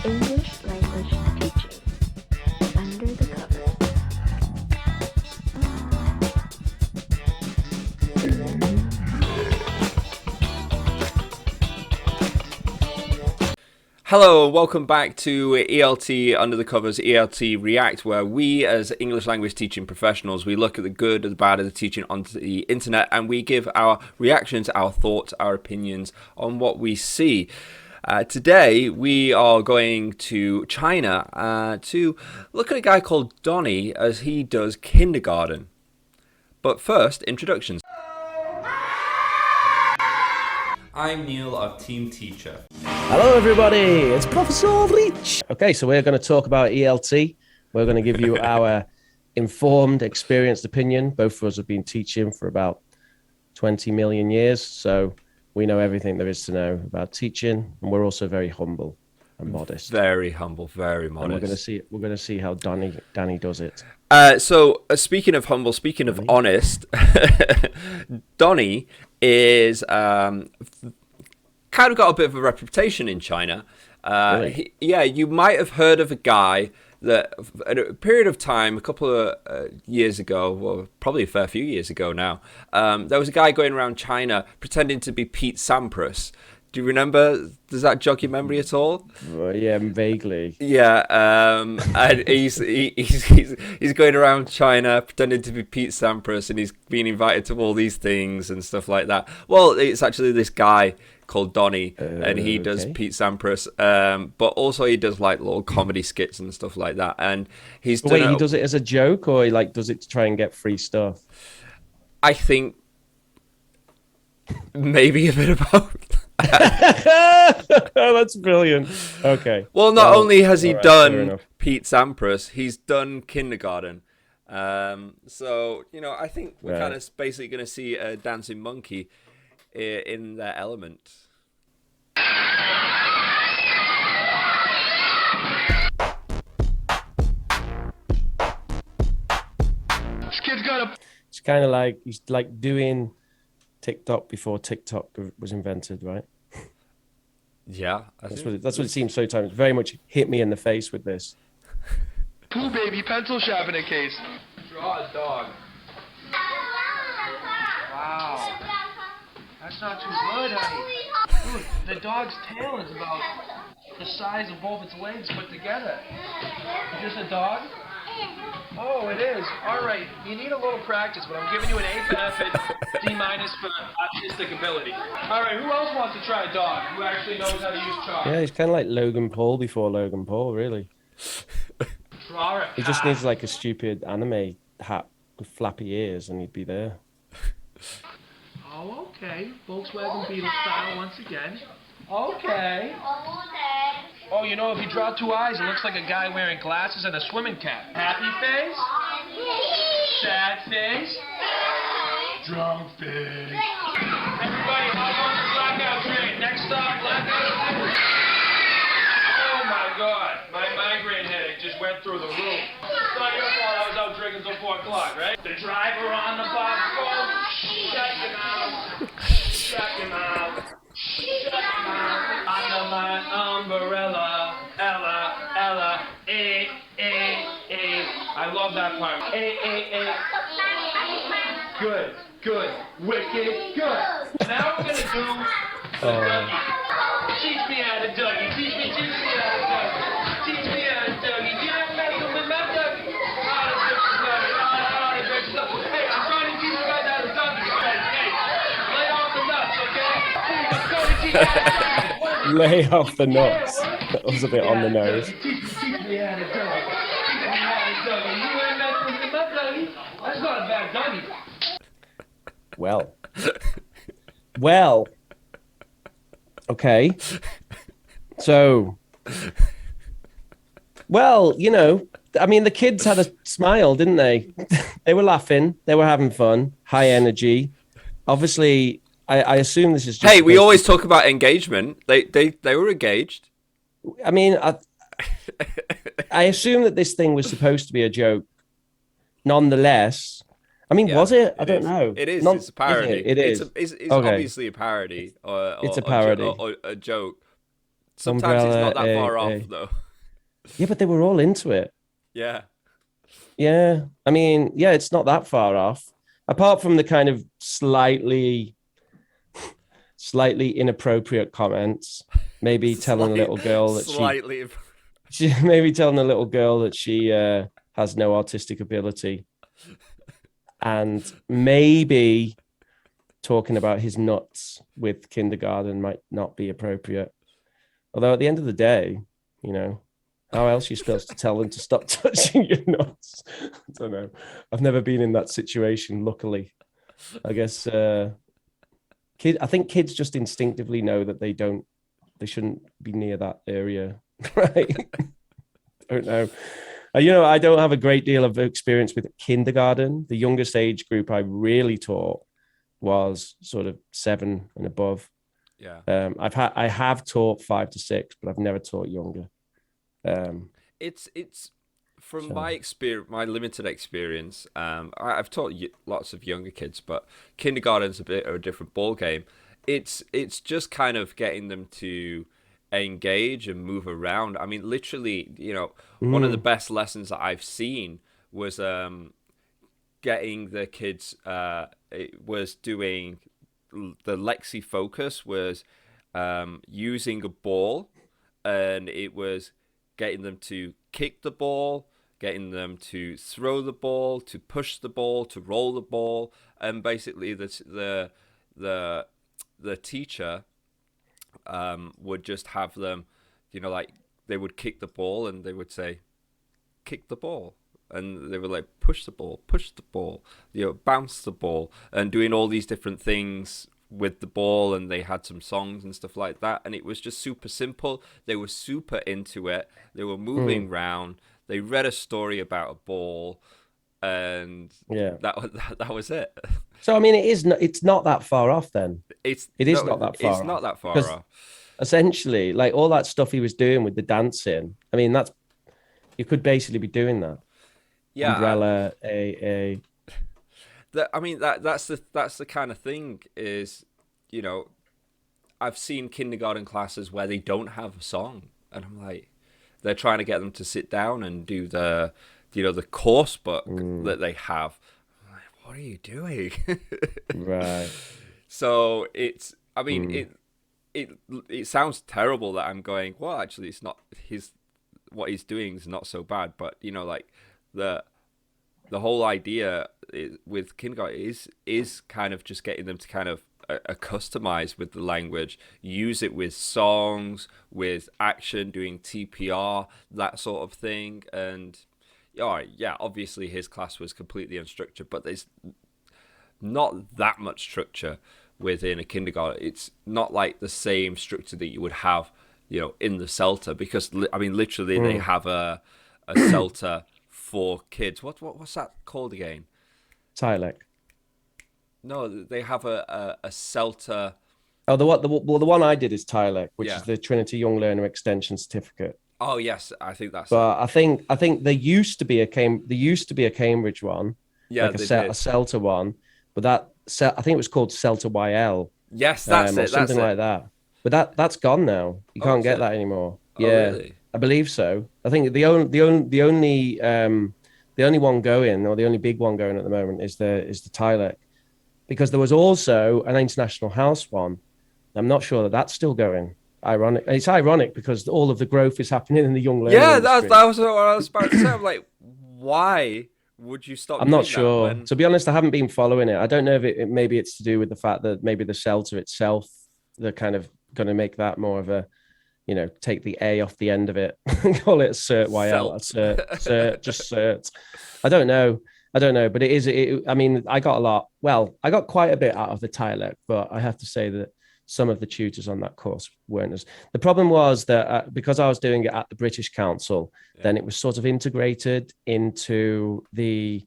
English language teaching. Under the covers. Hello and welcome back to ELT Under the Covers, ELT React, where we as English language teaching professionals, we look at the good and the bad of the teaching on the internet and we give our reactions, our thoughts, our opinions on what we see. Today we are going to China to look at a guy called Donnie as he does kindergarten. But first, introductions. I'm Neil of Team Teacher. Hello everybody, it's Professor Rich. Okay, so we're going to talk about ELT. We're going to give you our informed, experienced opinion. Both of us have been teaching for about 20 million years, so we know everything there is to know about teaching, and we're also very humble and modest. Very humble, very modest. And we're going to see how Donnie does it. So speaking of humble, speaking of honest, Donnie is kind of got a bit of a reputation in China. Really? You might have heard of a guy that at a period of time, a couple of years ago, well, probably a fair few years ago now, there was a guy going around China pretending to be Pete Sampras. Do you remember? Does that jog your memory at all? Yeah, vaguely. Yeah, and he's going around China pretending to be Pete Sampras, and he's being invited to all these things and stuff like that. Well, it's actually this guy called Donnie, and he does Pete Sampras, but also he does like little comedy skits and stuff like that. And he's Wait, he does it as a joke, or he like does it to try and get free stuff? I think maybe a bit of both. That's brilliant. Okay. Well, not only has he done Pete Sampras, he's done kindergarten. So, you know, I think we're kind of basically going to see a dancing monkey in their element. It's kind of like he's like doing TikTok before TikTok was invented, right? Yeah, that's what it seems so times. Very much hit me in the face with this. Pooh baby pencil sharpener case. Draw a dog. Wow. That's not too good, honey. Dude, the dog's tail is about the size of both its legs put together. Is this a dog? Oh, it is. All right. You need a little practice, but I'm giving you an A for effort, D- for artistic ability. All right. Who else wants to try a dog? Who actually knows how to use chalk? Yeah, he's kind of like Logan Paul before Logan Paul, really. Draw a He just needs like a stupid anime hat with flappy ears, and he'd be there. Oh, okay. Volkswagen Beetle style once again. Okay. Oh, you know, if you draw two eyes, it looks like a guy wearing glasses and a swimming cap. Happy face? Sad face? Drunk face. Everybody, hop on the blackout train. Next stop, blackout train. Oh my God, my migraine headache just went through the roof. It's not your fault I was out drinking till 4 o'clock, right? The driver on the bus goes, shut your mouth, shut your mouth. Shut your mouth. Under my umbrella, Ella, A. I love that part. A. Good, wicked, good. Now we're gonna do the Dougie. Teach me how to Dougie. Teach me how to Dougie. Teach me how to Dougie. You don't mess with my Dougie. How to fix Dougie. How to fix Dougie. Hey, I'm trying to teach you guys how to Dougie. Hey, lay off the nuts, okay? Let's go to teach you how to Dougie. Lay off the nuts. That was a bit on the nose. Teach me how to Dougie. Teach me how to Dougie. You ain't messing with my Dougie. That's not a bad Dougie. Well, okay. So, you know, I mean, the kids had a smile, didn't they? They were laughing. They were having fun. High energy. Obviously, I assume this is just... Hey, we always talk about engagement. They were engaged. I mean, I assume that this thing was supposed to be a joke. Nonetheless... I mean, was it? I don't know. It is. It's a parody. It is. It's obviously a parody. Or it's a parody. Or a joke. Sometimes it's not that far off, A. though. Yeah, but they were all into it. Yeah. Yeah. I mean, yeah, it's not that far off. Apart from the kind of slightly inappropriate comments, maybe telling a little girl that slightly. maybe telling a little girl that she has no artistic ability, and maybe talking about his nuts with kindergarten might not be appropriate. Although at the end of the day, you know, how else are you supposed to tell them to stop touching your nuts? I don't know. I've never been in that situation, luckily. I guess I think kids just instinctively know that they shouldn't be near that area, right? I don't know. You know, I don't have a great deal of experience with kindergarten. The youngest age group I really taught was sort of 7 and above. Yeah. I have taught 5 to 6, but I've never taught younger. It's from my experience, my limited experience. I've taught lots of younger kids, but kindergarten's a bit of a different ball game. It's just kind of getting them to engage and move around. I mean, literally, you know, one of the best lessons that I've seen was getting the kids. It was doing the Lexi focus was using a ball, and it was getting them to kick the ball, getting them to throw the ball, to push the ball, to roll the ball, and basically the teacher would just have them, you know, like they would kick the ball and they would say, kick the ball. And they were like, push the ball, you know, bounce the ball, and doing all these different things with the ball. And they had some songs and stuff like that. And it was just super simple. They were super into it. They were moving around. They read a story about a ball, and that was it. So I mean, it's not that far off then. It's not that far. It's not that far off. Essentially, like all that stuff he was doing with the dancing. I mean, you could basically be doing that. Yeah, umbrella, a. I mean, that's the kind of thing is, you know, I've seen kindergarten classes where they don't have a song, and I'm like, they're trying to get them to sit down and do the course book that they have. I'm like, what are you doing? Right. So I mean, it sounds terrible that I'm going, well, actually, it's not what he's doing is not so bad, but you know, like the whole idea with kindergarten is kind of just getting them to kind of customize with the language, use it with songs, with action, doing TPR, that sort of thing. And yeah, obviously his class was completely unstructured, but there's not that much structure within a kindergarten. It's not like the same structure that you would have, you know, in the CELTA, because I mean, literally they have a CELTA for kids. What's that called again? Tilek. No, they have a CELTA. Oh, the one I did is Tilek, which is the Trinity Young Learner Extension Certificate. Oh yes, I think that's. But it. I think there used to be a Cambridge one, yeah, like a CELTA one, but I think it was called CELTA YL. Yes, that's it. Something like that. But that's gone now. You can't get that anymore. Oh, yeah, really? I believe so. I think the only one going, or the only big one going at the moment is the Tilek, because there was also an International House one. I'm not sure that that's still going. Ironic. And it's ironic because all of the growth is happening in the young learner industry. That was what I was about to say. I'm like, why would you stop? I'm not sure. To be honest, I haven't been following it. I don't know if maybe it's to do with the fact that maybe the CELTA itself, they're kind of going to make that more of a, you know, take the A off the end of it and call it Cert YL, Cert, just Cert. I don't know, but it is. I mean, I got quite a bit out of the Tilek, but I have to say that some of the tutors on that course weren't as. The problem was that because I was doing it at the British Council, then it was sort of integrated into the.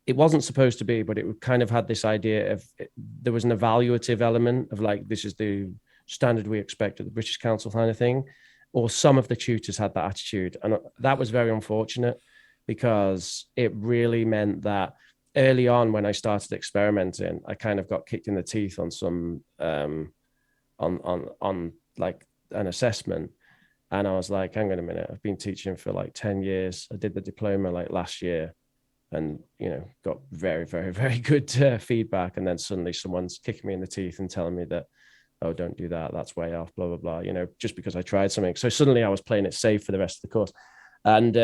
It wasn't supposed to be, but it kind of had this idea of there was an evaluative element of like, this is the standard we expect at the British Council kind of thing, or some of the tutors had that attitude, and that was very unfortunate because it really meant that early on when I started experimenting, I kind of got kicked in the teeth on some on like an assessment. And I was like, hang on a minute, I've been teaching for like 10 years. I did the diploma like last year and, you know, got very, very, very good feedback. And then suddenly someone's kicking me in the teeth and telling me that, oh, don't do that. That's way off, blah, blah, blah, you know, just because I tried something. So suddenly I was playing it safe for the rest of the course. And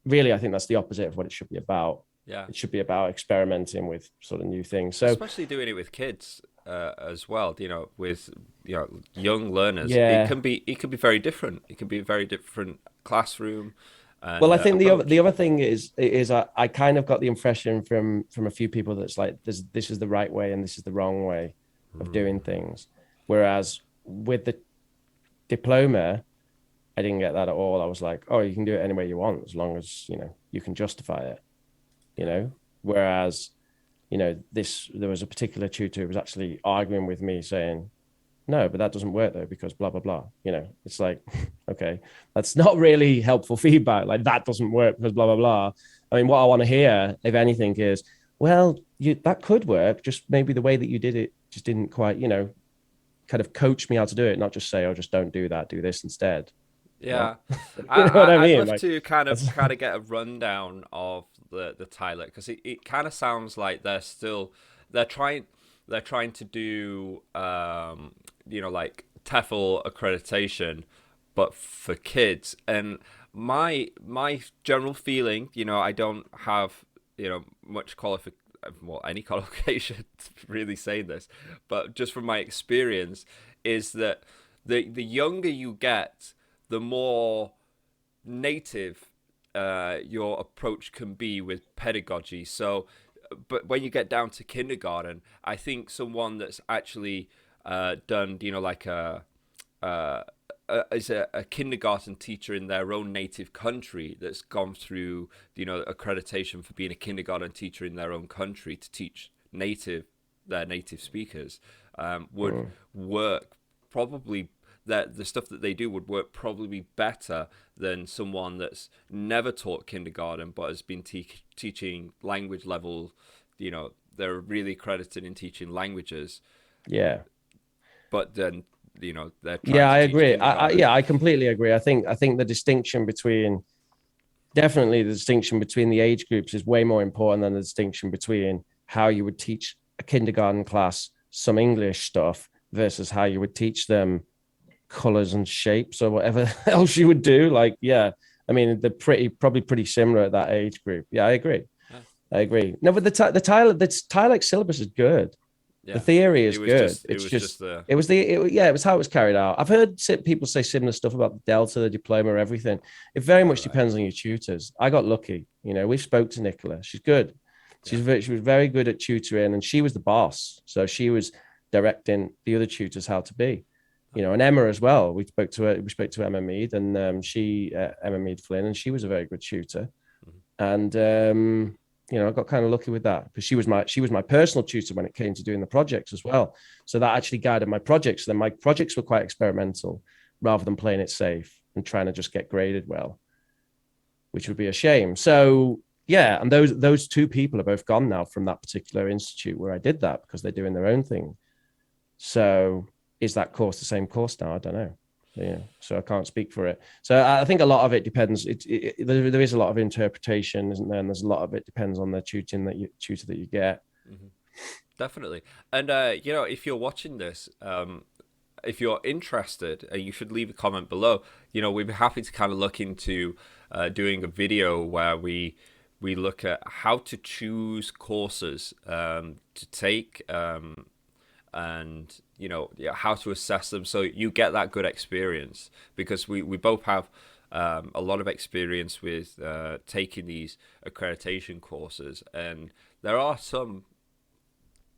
really, I think that's the opposite of what it should be about. Yeah. It should be about experimenting with sort of new things. So especially doing it with kids as well, you know, with, you know, young learners. Yeah. It can be very different. It can be a very different classroom. And, well, I think approach. the other thing is I kind of got the impression from a few people that's like this is the right way and this is the wrong way of doing things. Whereas with the diploma, I didn't get that at all. I was like, oh, you can do it any way you want as long as, you know, you can justify it, you know. Whereas, you know, there was a particular tutor who was actually arguing with me saying, no, but that doesn't work though, because blah, blah, blah. You know, it's like, okay, that's not really helpful feedback. Like that doesn't work because blah, blah, blah. I mean, what I want to hear, if anything, is, well, that could work. Just maybe the way that you did it just didn't quite, you know, kind of coach me how to do it, not just say, oh, just don't do that, do this instead. Yeah. You know what I mean? I'd love like, to kind of get a rundown of the Tyler, because it kind of sounds like they're trying to do you know, like TEFL accreditation but for kids. And my general feeling, you know, I don't have, you know, much any qualification to really say this, but just from my experience is that the younger you get, the more native your approach can be with pedagogy. So, but when you get down to kindergarten, I think someone that's actually done, you know, like is a kindergarten teacher in their own native country that's gone through, you know, accreditation for being a kindergarten teacher in their own country to teach their native speakers would work probably. That the stuff that they do would work probably better than someone that's never taught kindergarten but has been teaching language level. You know, they're really accredited in teaching languages. Yeah. But then, you know, they're I agree. I completely agree. I think the distinction between the age groups is way more important than the distinction between how you would teach a kindergarten class some English stuff versus how you would teach them colors and shapes or whatever else you would do. Like, yeah, I mean, they're probably pretty similar at that age group. Yeah, I agree. Yeah. I agree. No, but the TILEX syllabus is good. Yeah. The theory is good. It was how it was carried out. I've heard people say similar stuff about the Delta, the diploma, everything. It very much depends on your tutors. I got lucky. You know, we spoke to Nicola. She's good. She was very good at tutoring, and she was the boss. So she was directing the other tutors how to be. You know, and Emma as well. We spoke to her. We spoke to Emma Mead, and Emma Mead Flynn, and she was a very good tutor. And you know, I got kind of lucky with that because she was my personal tutor when it came to doing the projects as well. So that actually guided my projects. Then my projects were quite experimental, rather than playing it safe and trying to just get graded well, which would be a shame. So yeah, and those two people are both gone now from that particular institute where I did that because they're doing their own thing. So. Is that course the same course now? I don't know. Yeah, so I can't speak for it. So I think a lot of it depends. There is a lot of interpretation, isn't there? And there's a lot of it depends on the tutor that you get. Mm-hmm. Definitely. And you know, if you're watching this, if you're interested, you should leave a comment below. You know, we'd be happy to kind of look into doing a video where we look at how to choose courses to take. And you know, how to assess them so you get that good experience, because we both have a lot of experience with taking these accreditation courses, and there are some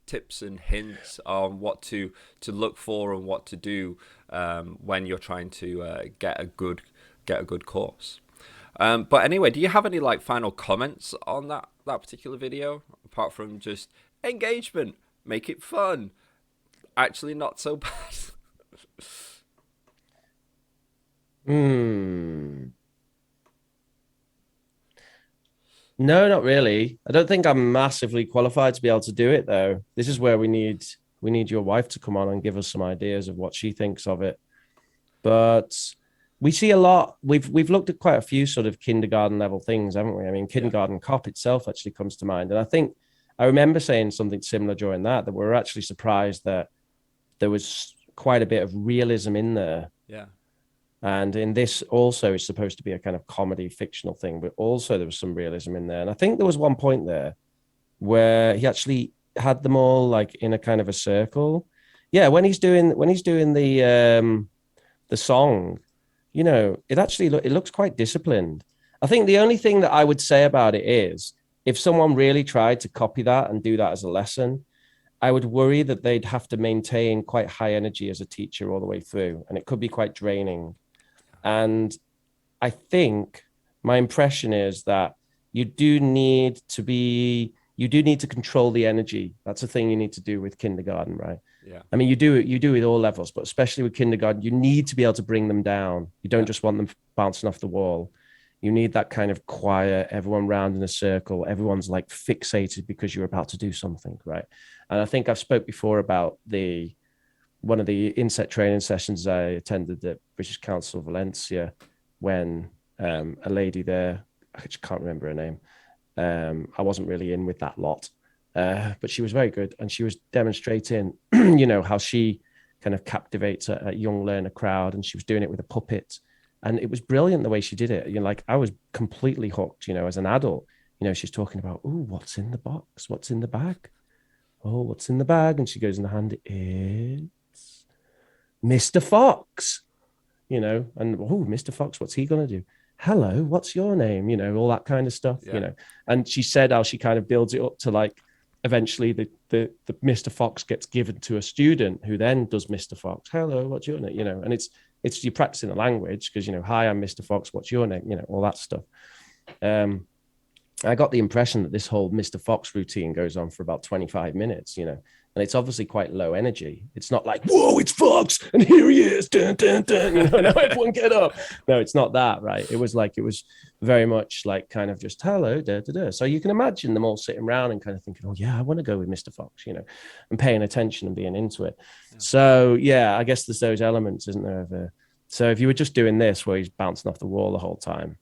tips and hints on what to look for and what to do when you're trying to get a good course. But anyway, do you have any like final comments on that particular video apart from just engagement, make it fun? Actually not so bad. No, not really. I don't think I'm massively qualified to be able to do it, though. This is where we need your wife to come on and give us some ideas of what she thinks of it. But we see a lot. We've looked at quite a few sort of kindergarten level things, haven't we? I mean, kindergarten cop itself actually comes to mind, and I think I remember saying something similar during that we were actually surprised that there was quite a bit of realism in there. Yeah. And in this also is supposed to be a kind of comedy fictional thing, but also there was some realism in there. And I think there was one point there where he actually had them all like in a kind of a circle. Yeah, when he's doing the song, you know, it looks quite disciplined. I think the only thing that I would say about it is if someone really tried to copy that and do that as a lesson, I would worry that they'd have to maintain quite high energy as a teacher all the way through, and it could be quite draining. And I think my impression is that you do need to control the energy. That's a thing you need to do with kindergarten, right? Yeah. I mean, you do it all levels, but especially with kindergarten, you need to be able to bring them down. You don't just want them bouncing off the wall. You need that kind of quiet, everyone round in a circle. Everyone's like fixated because you're about to do something, right? And I think I've spoke before about one of the inset training sessions I attended at British Council Valencia when a lady there, I just can't remember her name. I wasn't really in with that lot, but she was very good. And she was demonstrating, you know, how she kind of captivates a young learner crowd. And she was doing it with a puppet. And it was brilliant the way she did it. You know, like I was completely hooked, you know, as an adult. You know, she's talking about, oh, what's in the box? What's in the bag? Oh, what's in the bag? And she goes in the hand, it's Mr. Fox, you know, and oh, Mr. Fox, what's he going to do? Hello, what's your name? You know, all that kind of stuff, you know. And she said how she kind of builds it up to like eventually the Mr. Fox gets given to a student who then does Mr. Fox. Hello, what's your name? You know, and it's you're practicing the language because, you know, hi, I'm Mr. Fox, what's your name? You know, all that stuff. I got the impression that this whole Mr. Fox routine goes on for about 25 minutes, you know, and it's obviously quite low energy. It's not like, whoa, it's Fox, and here he is, dun, dun, dun, you know, now everyone get up. No, it's not that, right? It was very much like kind of just hello, da, da, da. So you can imagine them all sitting around and kind of thinking, oh, yeah, I want to go with Mr. Fox, you know, and paying attention and being into it. Yeah. So, yeah, I guess there's those elements, isn't there? So if you were just doing this where he's bouncing off the wall the whole time,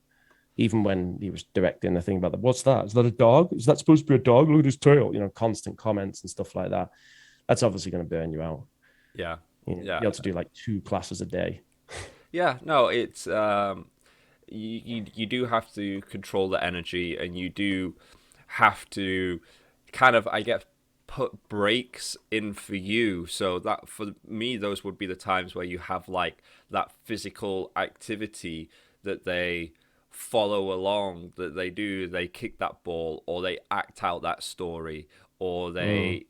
even when he was directing the thing about what's that? Is that a dog? Is that supposed to be a dog? Look at his tail. You know, constant comments and stuff like that. That's obviously going to burn you out. Yeah. You know, you have to do like 2 classes a day. Yeah. No, it's you do have to control the energy, and you do have to kind of, I guess, put breaks in for you. So that for me, those would be the times where you have like that physical activity that they follow along, that they kick that ball, or they act out that story, or they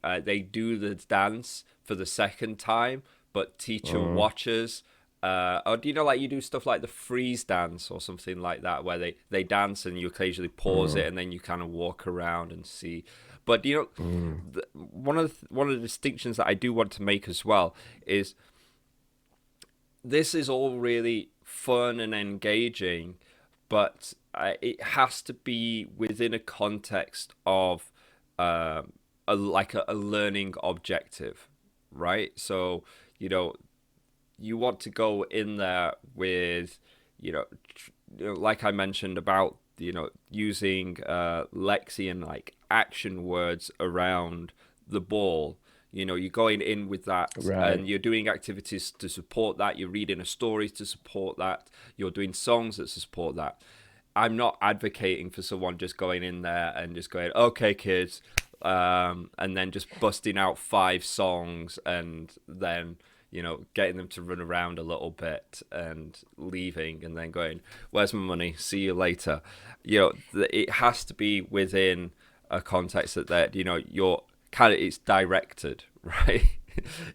do the dance for the second time, but teacher watches. Or do you know, like you do stuff like the freeze dance or something like that, where they dance and you occasionally pause it and then you kind of walk around and see. But you know, one of the distinctions that I do want to make as well is this is all really fun and engaging, but it has to be within a context of a learning objective, right? So, you know, you want to go in there with, you know, like I mentioned about, you know, using Lexian like action words around the ball. You know, you're going in with that, right, and you're doing activities to support that. You're reading a story to support that. You're doing songs that support that. I'm not advocating for someone just going in there and just going, okay, kids, and then just busting out 5 songs and then, you know, getting them to run around a little bit and leaving and then going, where's my money? See you later. You know, it has to be within a context that you know, you're kind of, it's directed, right?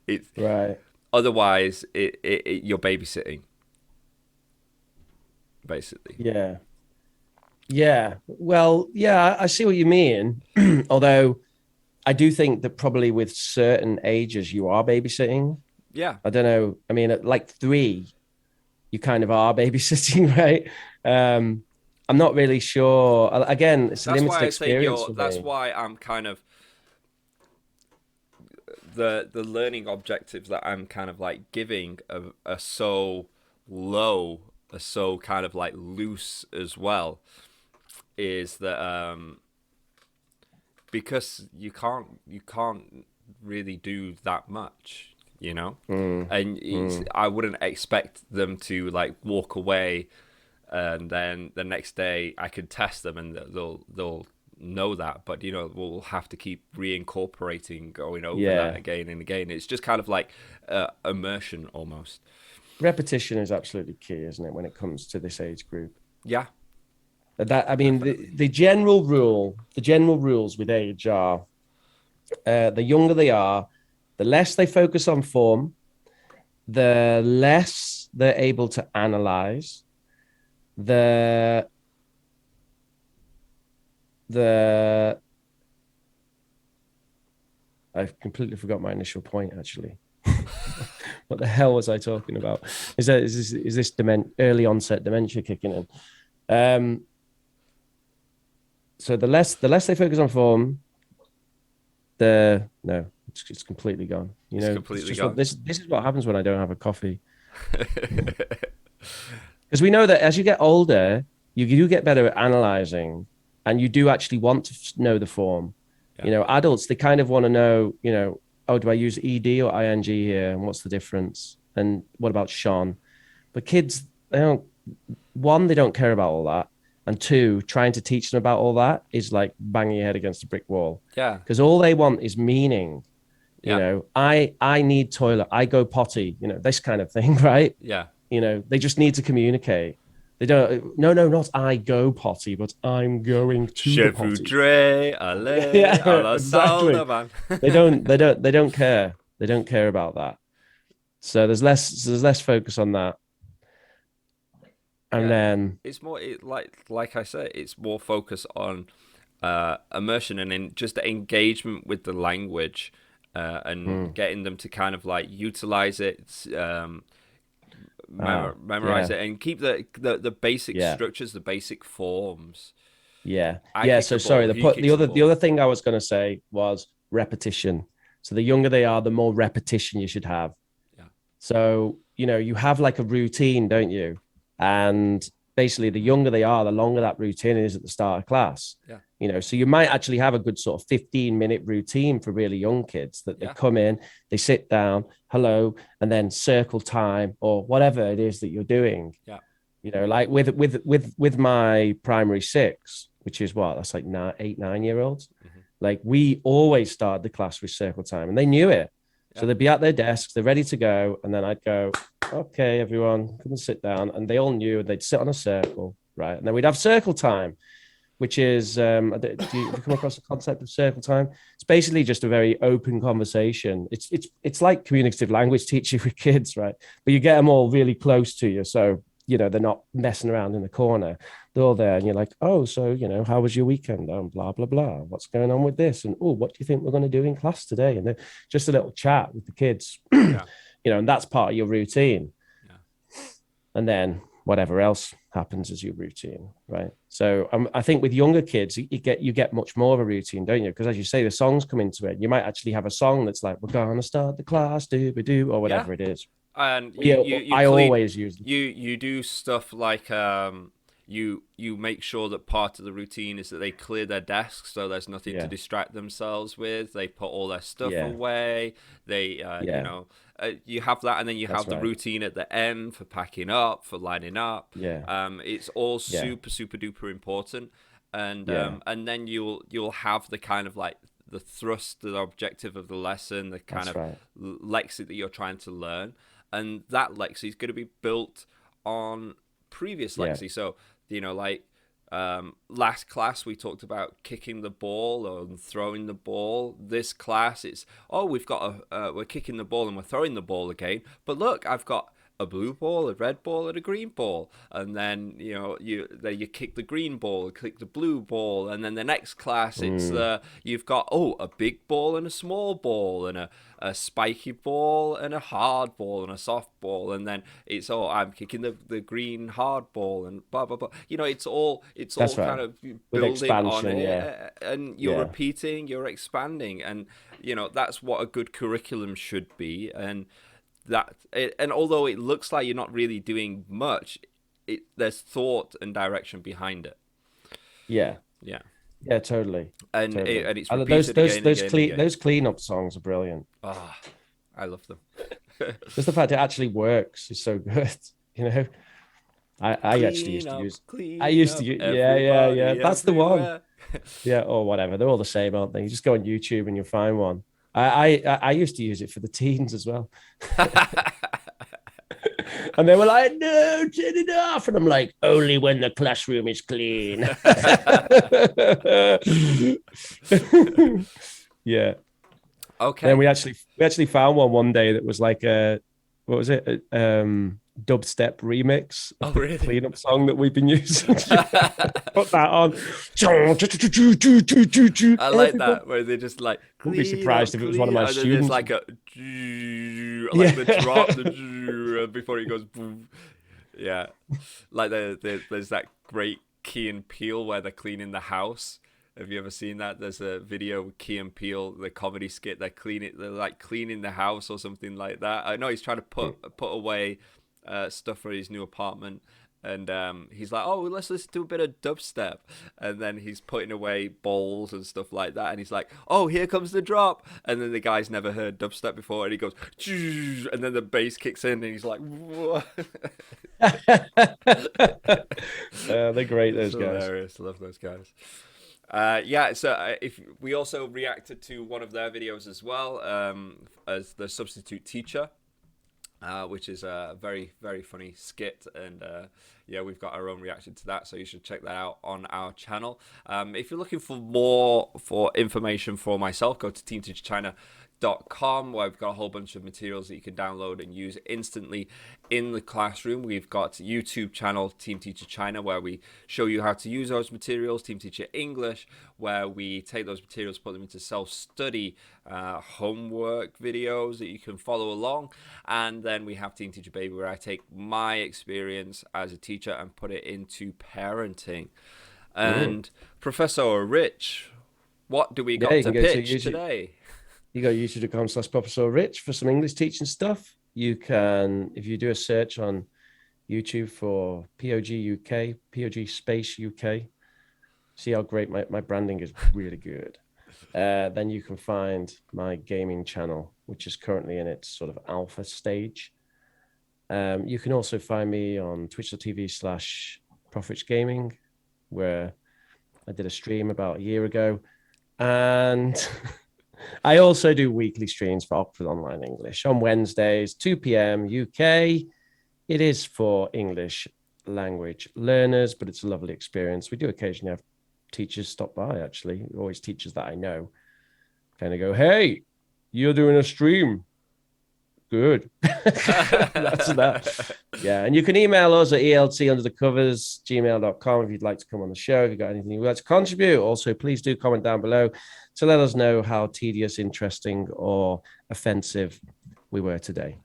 It's right. Otherwise, you're babysitting, basically. Yeah. Yeah. Well, yeah, I see what you mean. Although I do think that probably with certain ages you are babysitting. Yeah. I don't know. I mean, at like 3, you kind of are babysitting, right? I'm not really sure. Again, it's a limited experience. That's why I'm kind of the learning objectives that I'm kind of like giving are so low are so kind of like loose as well is that because you can't really do that much, you know. And I wouldn't expect them to like walk away and then the next day I could test them and they'll know that, but you know, we'll have to keep reincorporating, going over that again and again. It's just kind of like immersion almost. Repetition is absolutely key, isn't it, when it comes to this age group? Yeah. That, I mean, the general rules with age are the younger they are, the less they focus on form, the less they're able to analyze, I've completely forgot my initial point, actually. What the hell was I talking about? Is this early onset dementia kicking in? So the less they focus on form, it's completely gone. You know, completely gone. This is what happens when I don't have a coffee. Because we know that as you get older, you do get better at analyzing, and you do actually want to know the form. Yeah. You know, adults, they kind of want to know, you know, oh, do I use ed or ing here, and what's the difference? And what about Sean? But kids, they don't care about all that. And two, trying to teach them about all that is like banging your head against a brick wall. Yeah. Because all they want is meaning. You know, I need toilet, I go potty, you know, this kind of thing, right? Yeah. You know, they just need to communicate. They don't, not I go potty, but I'm going to the potty. Exactly. They don't care. They don't care about that. So there's less focus on that. And then it's more like I said, it's more focus on immersion and in just the engagement with the language and getting them to kind of like utilize it, memorize it, and keep the basic structures, the basic forms. So sorry, the other thing I was going to say was repetition. So the younger they are, the more repetition you should have. So, you know, you have like a routine, don't you? And basically the younger they are, the longer that routine is at the start of class. You know, so you might actually have a good sort of 15-minute routine for really young kids that they come in, they sit down, hello, and then circle time or whatever it is that you're doing. You know, like with my primary 6, which is that's like 8-9-year-olds. Like we always started the class with circle time, and they knew it. So they'd be at their desks, they're ready to go, and then I'd go, okay, everyone, come and sit down. And they all knew, they'd sit on a circle, right? And then we'd have circle time, which is, do you come across the concept of circle time? It's basically just a very open conversation. It's like communicative language teaching with kids, right? But you get them all really close to you. So, you know, they're not messing around in the corner. They're all there and you're like, oh, so, you know, how was your weekend? Blah, blah, blah. What's going on with this? And, oh, what do you think we're going to do in class today? And just a little chat with the kids, you know, and that's part of your routine. And then whatever else happens as your routine, right? So I think with younger kids, you get much more of a routine, don't you? Because as you say, the songs come into it. You might actually have a song that's like, we're going to start the class, do or whatever it is. And I always use them. You do stuff like you make sure that part of the routine is that they clear their desks so there's nothing to distract themselves with. They put all their stuff away. They you know, you have that, and then you have the routine at the end for packing up, for lining up. It's all super duper important, and then you'll have the kind of like the thrust, the objective of the lesson, the kind of lexi that you're trying to learn, and that lexi is going to be built on previous lexi. So, you know, like last class we talked about kicking the ball or throwing the ball. This class it's we've got we're kicking the ball and we're throwing the ball again, but look, I've got a blue ball, a red ball, and a green ball. And then, you know, you kick the green ball, kick the blue ball, and then the next class it's you've got a big ball and a small ball, and a spiky ball and a hard ball and a soft ball, and then it's I'm kicking the green hard ball and blah blah blah. You know, it's all kind of building on it, and you're repeating, you're expanding, and you know that's what a good curriculum should be. And and although it looks like you're not really doing much, there's thought and direction behind it. Yeah. Yeah. Yeah, totally. And totally. It's And repeated those cleanup songs are brilliant. Oh, I love them. Just the fact it actually works is so good. You know, I actually used to use. I used to use. Yeah. That's the one. Yeah, or whatever. They're all the same, aren't they? You just go on YouTube and you'll find one. I used to use it for the teens as well. And they were like, no, turn it off. And I'm like, only when the classroom is clean. Yeah. Okay. And we actually found one day that was like what was it? Dubstep remix of the cleanup song that we've been using. Put that on. I like that where they just like. Wouldn't be surprised if it was one of my students. There's like the drop before it goes. Boom. Yeah, like there's that great Key and Peele where they're cleaning the house. Have you ever seen that? There's a video with Key and Peele, the comedy skit. They're like cleaning the house or something like that. I know he's trying to put away stuff for his new apartment, and he's like, oh, let's listen to a bit of dubstep, and then he's putting away bowls and stuff like that, and he's like, oh, here comes the drop, and then the guy's never heard dubstep before, and he goes, and then the bass kicks in, and he's like, what? They're great, those guys. Hilarious. Love those guys. So if we also reacted to one of their videos as well, as the substitute teacher, which is a very, very funny skit, and we've got our own reaction to that, so you should check that out on our channel. If you're looking for more information for myself, go to teamteacherchina.com, where we've got a whole bunch of materials that you can download and use instantly in the classroom. We've got YouTube channel Team Teacher China, where we show you how to use those materials. Team Teacher English, where we take those materials, put them into self-study homework videos that you can follow along. And then we have Team Teacher Baby, where I take my experience as a teacher and put it into parenting. And Professor Rich, what do we got to pitch today? You go youtube.com/Professor Rich for some English teaching stuff. You can, if you do a search on YouTube for POG UK, POG space UK, see how great my branding is, really good. Then you can find my gaming channel, which is currently in its sort of alpha stage. You can also find me on twitch.tv/ProfRichGaming, where I did a stream about a year ago. And I also do weekly streams for Oxford Online English on Wednesdays, 2 p.m. UK. It is for English language learners, but it's a lovely experience. We do occasionally have teachers stop by, actually. Always teachers that I know kind of go, hey, you're doing a stream. Good. That's that. Yeah, and you can email us at eltunderthecovers@gmail.com if you'd like to come on the show, if you've got anything you'd like to contribute. Also, please do comment down below to let us know how tedious, interesting, or offensive we were today.